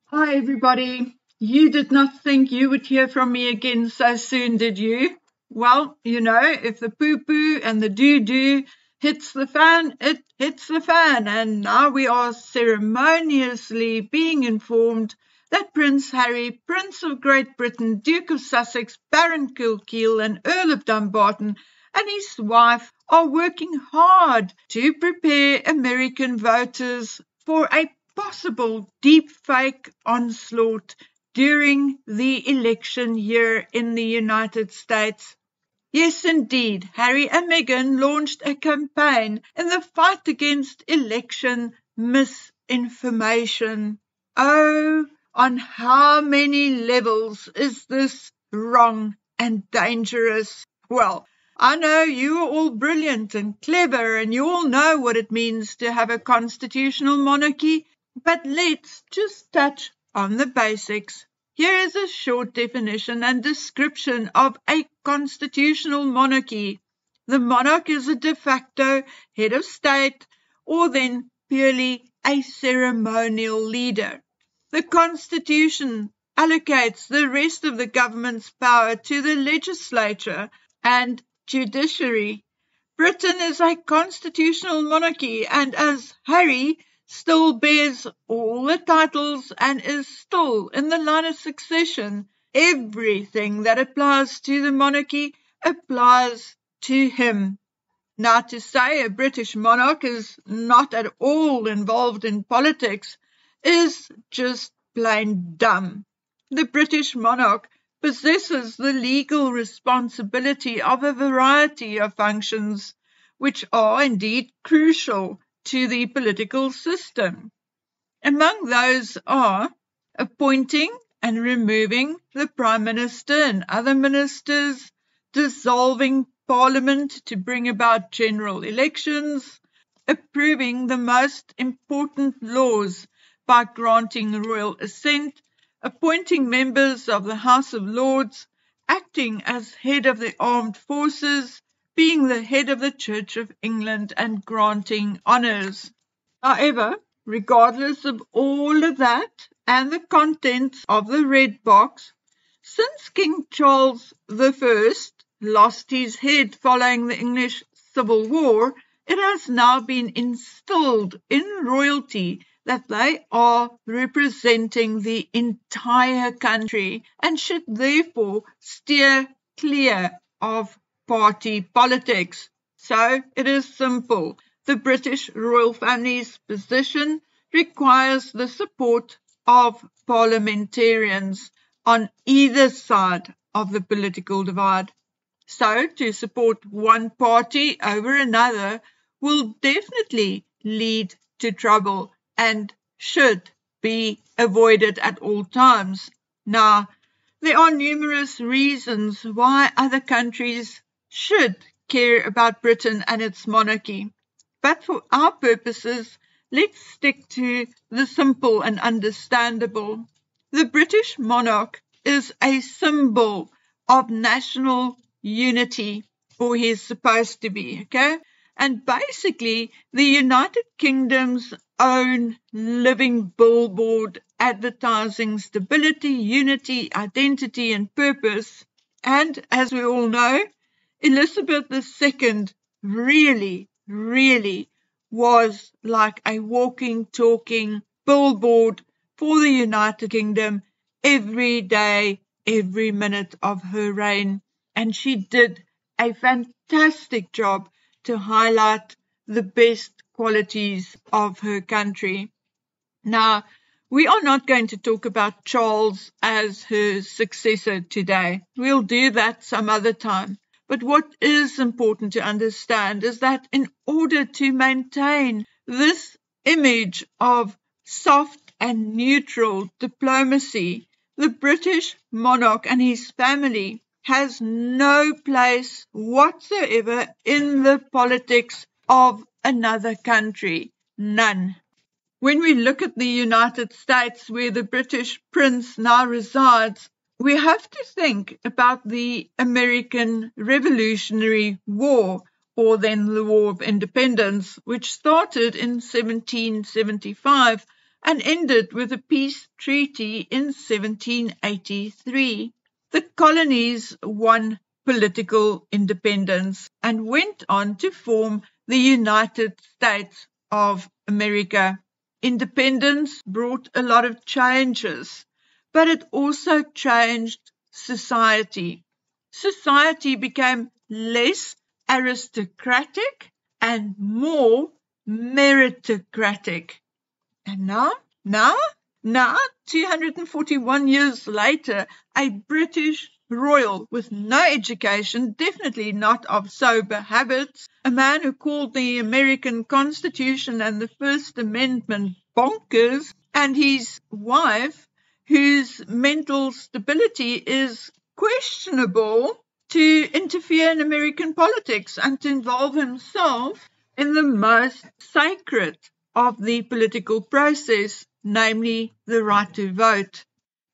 Hi, everybody. You did not think you would hear from me again so soon, did you? Well, if the poo-poo and the doo-doo hits the fan, it hits the fan. And now we are ceremoniously being informed that Prince Harry, Prince of Great Britain, Duke of Sussex, Baron Kilkeel, and Earl of Dumbarton, and his wife are working hard to prepare American voters for a possible deepfake onslaught during the election year in the United States. Yes, indeed, Harry and Meghan launched a campaign in the fight against election misinformation. Oh, on how many levels is this wrong and dangerous? Well, I know you are all brilliant and clever and you all know what it means to have a constitutional monarchy, but let's just touch on the basics. Here is a short definition and description of a constitutional monarchy. The monarch is a de facto head of state or then purely a ceremonial leader. The Constitution allocates the rest of the government's power to the legislature and judiciary. Britain is a constitutional monarchy, and as Harry still bears all the titles and is still in the line of succession, everything that applies to the monarchy applies to him. Now, to say a British monarch is not at all involved in politics is just plain dumb. The British monarch possesses the legal responsibility of a variety of functions, which are indeed crucial to the political system. Among those are appointing and removing the Prime Minister and other ministers, dissolving Parliament to bring about general elections, approving the most important laws by granting royal assent, appointing members of the House of Lords, acting as head of the armed forces, being the head of the Church of England, and granting honours. However, regardless of all of that and the contents of the red box, since King Charles I lost his head following the English Civil War, it has now been instilled in royalty that they are representing the entire country and should therefore steer clear of party politics. So it is simple. The British royal family's position requires the support of parliamentarians on either side of the political divide. So to support one party over another will definitely lead to trouble and should be avoided at all times. Now, there are numerous reasons why other countries should care about Britain and its monarchy. But for our purposes, let's stick to the simple and understandable. The British monarch is a symbol of national unity, or he's supposed to be, okay? And basically, the United Kingdom's own living billboard advertising stability, unity, identity, and purpose. And as we all know, Elizabeth II really was like a walking, talking billboard for the United Kingdom every day, every minute of her reign. And she did a fantastic job to highlight the best qualities of her country. Now, we are not going to talk about Charles as her successor today. We'll do that some other time. But what is important to understand is that in order to maintain this image of soft and neutral diplomacy, the British monarch and his family has no place whatsoever in the politics of another country. None. When we look at the United States, where the British prince now resides, we have to think about the American Revolutionary War, or then the War of Independence, which started in 1775 and ended with a peace treaty in 1783. The colonies won political independence and went on to form the United States of America. Independence brought a lot of changes, but it also changed society. Society became less aristocratic and more meritocratic. And now, 241 years later, a British royal with no education, definitely not of sober habits, a man who called the American Constitution and the First Amendment bonkers, and his wife, whose mental stability is questionable, to interfere in American politics and to involve himself in the most sacred of the political process, namely the right to vote.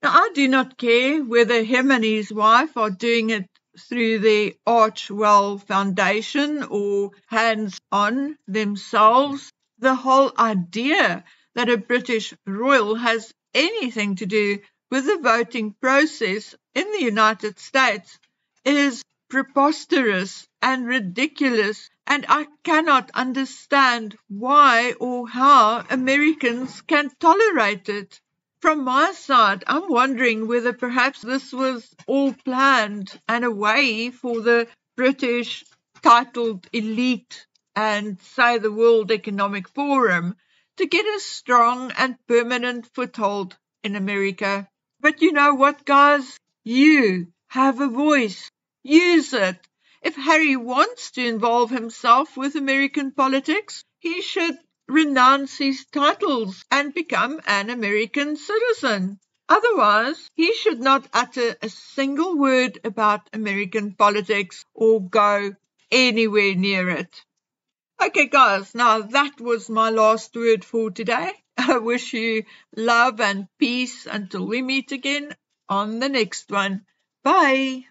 Now, I do not care whether him and his wife are doing it through the Archwell Foundation or hands-on themselves. The whole idea that a British royal has anything to do with the voting process in the United States is preposterous and ridiculous, and I cannot understand why or how Americans can tolerate it. From my side, I'm wondering whether perhaps this was all planned and a way for the British titled elite and, say, the World Economic Forum to get a strong and permanent foothold in America. But you know what, guys? You have a voice. Use it. If Harry wants to involve himself with American politics, he should renounce his titles and become an American citizen. Otherwise, he should not utter a single word about American politics or go anywhere near it. Okay, guys, now that was my last word for today. I wish you love and peace until we meet again on the next one. Bye.